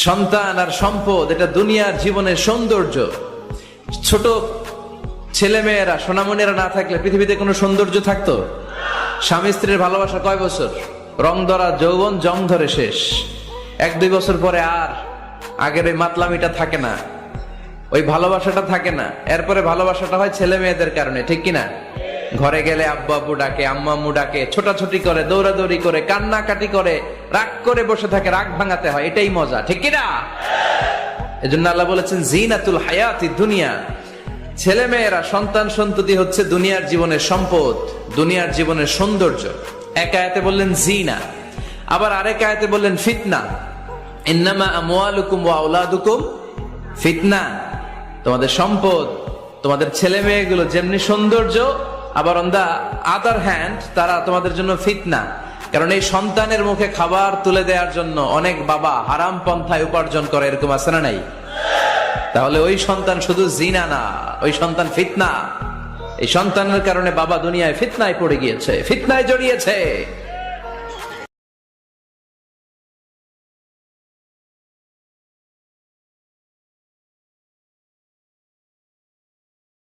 সন্তান আর সম্পদ এটা দুনিয়ার জীবনের সৌন্দর্য। ছোট ছেলেমেয়েরা সোনামণিরা না থাকলে পৃথিবীতে কোনো সৌন্দর্য থাকতো? স্বামী স্ত্রীর ভালোবাসা কয় বছর? রং ধরা যৌবন জং ধরে শেষ। 1-2 বছর পরে আর আগের ওই মাতলামিটা থাকে না, ওই ভালোবাসাটা থাকে না। এরপরে ভালোবাসাটা হয় ছেলে মেয়েদের কারণে, ঠিক কিনা? ঘরে গেলে আব্বু আব্বু ডাকে, আম্মু আম্মু ডাকে, ছোটাছুটি করে, দৌড়াদৌড়ি করে, কান্নাকাটি করে, রাগ করে বসে থাকে, রাগ ভাঙাতে হয়, এটাই মজা, ঠিক কিনা? এজন্য আল্লাহ বলেছেন জিনাতুল হায়াতি দুনিয়া। ছেলে মেয়েরা, সন্তান সন্ততি হচ্ছে দুনিয়ার জীবনের সম্পদ, দুনিয়ার জীবনের সৌন্দর্য। এক আয়াতে বললেন জিনা, আবার আরেক আয়াতে বললেন ফিতনা। ইন্নামা আমওয়ালুকুম ওয়া আওলাদুকুম ফিতনা। তোমাদের সম্পদ, তোমাদের ছেলে মেয়েগুলো যেমনি সৌন্দর্য, আবার অন দা আদার হ্যান্ড তারা তোমাদের জন্য ফিতনা। কারণ এই সন্তানের মুখে খাবার তুলে দেওয়ার জন্য অনেক বাবা হারাম পন্থায় উপার্জন করে, এরকম আছে না নাই? তাহলে ওই সন্তান শুধু জিনা না, ওই সন্তান ফিতনা। এই সন্তানের কারণে বাবা দুনিয়ায় ফিতনায় পড়ে গিয়েছে, ফিতনায় জড়িয়েছে।